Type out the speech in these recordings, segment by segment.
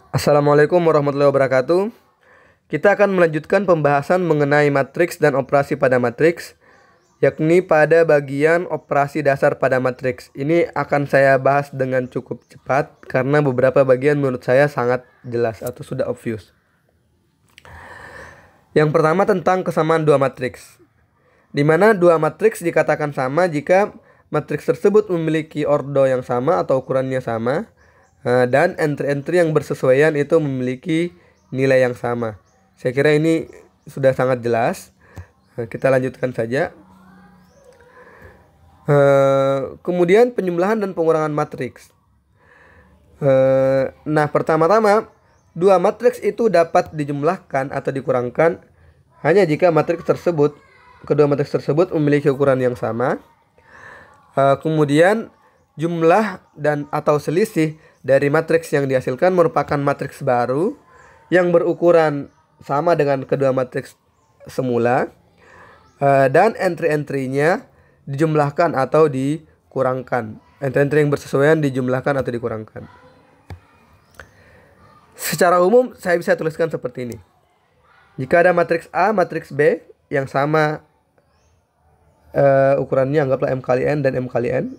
Assalamualaikum warahmatullahi wabarakatuh. Kita akan melanjutkan pembahasan mengenai matriks dan operasi pada matriks, yakni pada bagian operasi dasar pada matriks. Ini akan saya bahas dengan cukup cepat karena beberapa bagian menurut saya sangat jelas atau sudah obvious. Yang pertama tentang kesamaan dua matriks, di mana dua matriks dikatakan sama jika matriks tersebut memiliki ordo yang sama atau ukurannya sama, dan entry-entry yang bersesuaian itu memiliki nilai yang sama. Saya kira ini sudah sangat jelas. Kita lanjutkan saja. Kemudian penjumlahan dan pengurangan matriks. Nah, pertama-tama dua matriks itu dapat dijumlahkan atau dikurangkan hanya jika kedua matriks tersebut memiliki ukuran yang sama. Kemudian jumlah dan atau selisih dari matriks yang dihasilkan merupakan matriks baru yang berukuran sama dengan kedua matriks semula, dan entry-entrynya dijumlahkan atau dikurangkan. Entry-entry yang bersesuaian dijumlahkan atau dikurangkan. Secara umum saya bisa tuliskan seperti ini. Jika ada matriks A, matriks B yang sama ukurannya anggaplah M kali N dan M kali N,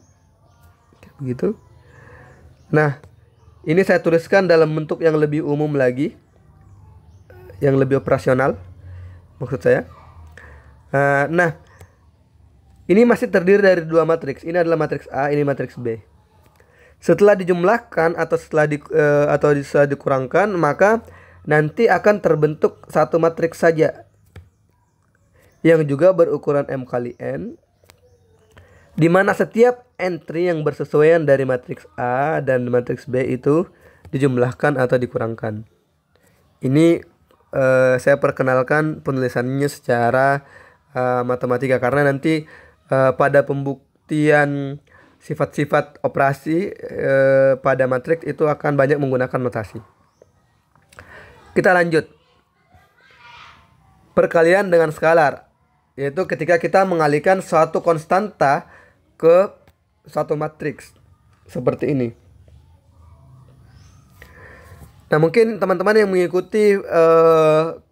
begitu. Nah, ini saya tuliskan dalam bentuk yang lebih umum lagi, yang lebih operasional maksud saya. Nah, ini masih terdiri dari dua matriks. Ini adalah matriks A, ini matriks B. Setelah dijumlahkan atau setelah dikurangkan, maka nanti akan terbentuk satu matriks saja yang juga berukuran M kali N, di mana setiap entry yang bersesuaian dari matriks A dan matriks B itu dijumlahkan atau dikurangkan. Ini saya perkenalkan penulisannya secara matematika, karena nanti pada pembuktian sifat-sifat operasi pada matriks itu akan banyak menggunakan notasi. Kita lanjut. Perkalian dengan skalar, yaitu ketika kita mengalihkan suatu konstanta ke suatu matriks seperti ini. Nah, mungkin teman-teman yang mengikuti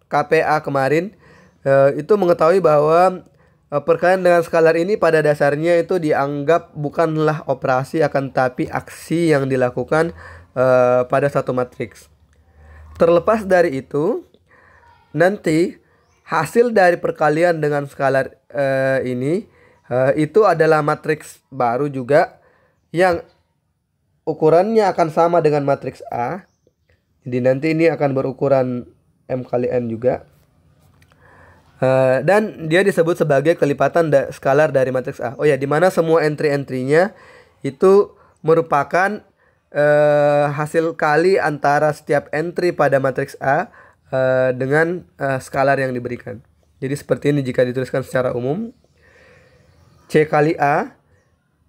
KPA kemarin itu mengetahui bahwa perkalian dengan skalar ini pada dasarnya itu dianggap bukanlah operasi, akan tapi aksi yang dilakukan pada satu matriks. Terlepas dari itu, nanti hasil dari perkalian dengan skalar ini itu adalah matriks baru juga yang ukurannya akan sama dengan matriks A. Jadi nanti ini akan berukuran M kali N juga. Dan dia disebut sebagai kelipatan skalar dari matriks A. Oh ya, di mana semua entry-entrynya itu merupakan hasil kali antara setiap entry pada matriks A dengan skalar yang diberikan. Jadi seperti ini jika dituliskan secara umum. C kali A,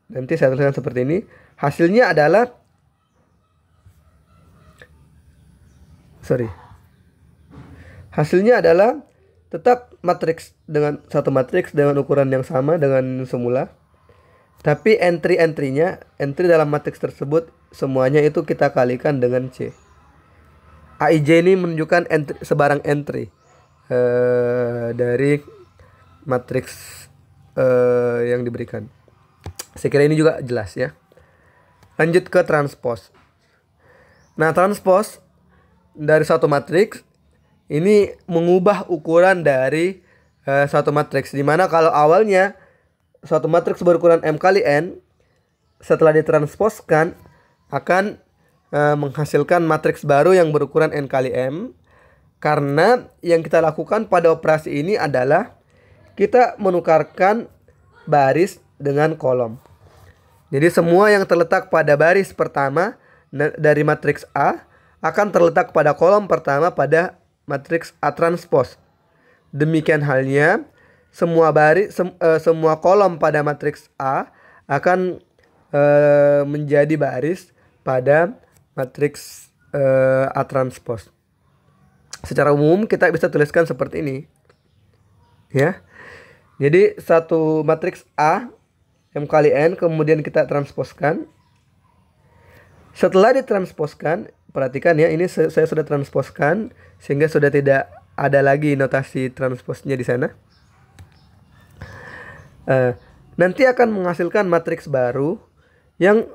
nanti saya tuliskan seperti ini. Hasilnya adalah Hasilnya adalah tetap satu matriks dengan ukuran yang sama dengan semula. Tapi entry dalam matriks tersebut semuanya itu kita kalikan dengan C. Aij ini menunjukkan sebarang entry dari matriks yang diberikan. Saya kira ini juga jelas ya. Lanjut ke transpose. Nah, transpose dari satu matriks ini mengubah ukuran dari satu matriks, di mana kalau awalnya suatu matriks berukuran M kali N, setelah ditransposkan akan menghasilkan matriks baru yang berukuran N kali M. Karena yang kita lakukan pada operasi ini adalah kita menukarkan baris dengan kolom. Jadi semua yang terletak pada baris pertama dari matriks A akan terletak pada kolom pertama pada matriks A transpose. Demikian halnya semua kolom pada matriks A akan menjadi baris pada matriks A transpose. Secara umum kita bisa tuliskan seperti ini, ya. Jadi satu matriks A M kali N kemudian kita transposkan. Setelah ditransposkan, perhatikan ya, ini saya sudah transposkan sehingga sudah tidak ada lagi notasi transposnya di sana. Nanti akan menghasilkan matriks baru yang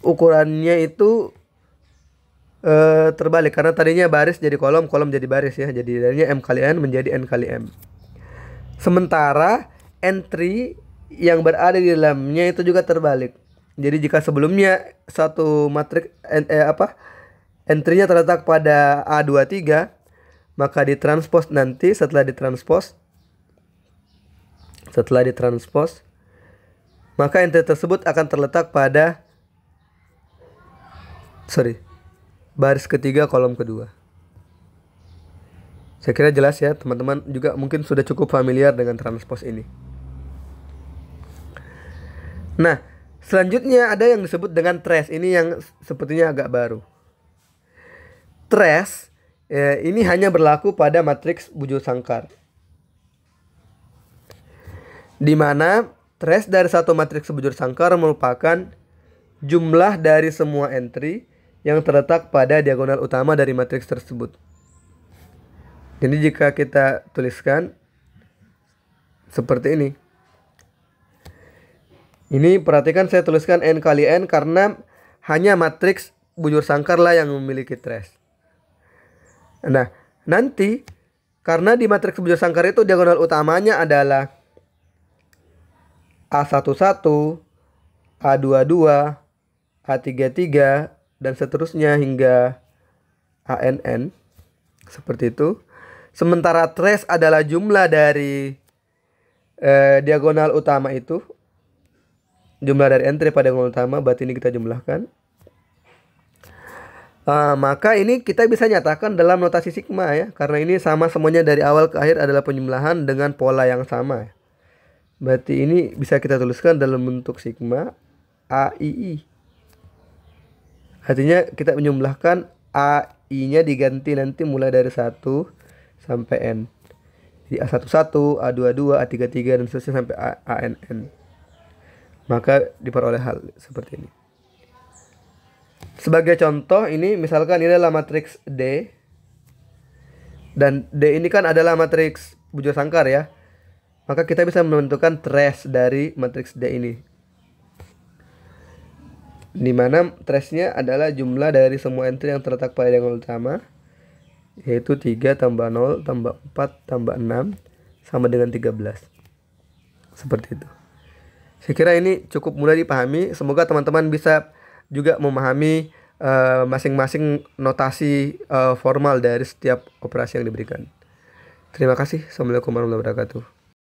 ukurannya itu terbalik, karena tadinya baris jadi kolom, kolom jadi baris ya. Jadi jadinya M kali N menjadi N kali M. Sementara entry yang berada di dalamnya itu juga terbalik. Jadi jika sebelumnya satu matriks entry-nya terletak pada A23, maka ditranspos nanti setelah ditranspos maka entry tersebut akan terletak pada baris ketiga kolom kedua. Saya kira jelas ya, teman-teman juga mungkin sudah cukup familiar dengan transpos ini. Nah, selanjutnya ada yang disebut dengan trace. Ini yang sepertinya agak baru. Trace ini hanya berlaku pada matriks bujur sangkar, di mana trace dari satu matriks bujur sangkar merupakan jumlah dari semua entry yang terletak pada diagonal utama dari matriks tersebut. Jadi jika kita tuliskan seperti ini. Ini perhatikan saya tuliskan N kali N karena hanya matriks bujur sangkar lah yang memiliki trace. Nah, nanti karena di matriks bujur sangkar itu diagonal utamanya adalah A11, A22, A33, dan seterusnya hingga ANN. Seperti itu. Sementara trace adalah jumlah dari diagonal utama itu. Jumlah dari entry pada diagonal utama, berarti ini kita jumlahkan. Maka ini kita bisa nyatakan dalam notasi sigma ya, karena ini sama semuanya dari awal ke akhir adalah penjumlahan dengan pola yang sama. Berarti ini bisa kita tuliskan dalam bentuk sigma AII. Artinya kita menjumlahkan AI-nya diganti nanti mulai dari 1 sampai N. Jadi A11, A22, A33 dan seterusnya sampai ANN. Maka diperoleh hal seperti ini. Sebagai contoh, ini misalkan ini adalah matriks D. Dan D ini kan adalah matriks bujur sangkar ya. Maka kita bisa menentukan trace dari matriks D ini. Di mana trace-nya adalah jumlah dari semua entry yang terletak pada diagonal utama, yaitu 3 tambah 0 tambah 4 tambah 6 sama dengan 13. Seperti itu. Saya kira ini cukup mudah dipahami. Semoga teman-teman bisa juga memahami masing-masing notasi formal dari setiap operasi yang diberikan. Terima kasih. Assalamualaikum warahmatullahi wabarakatuh.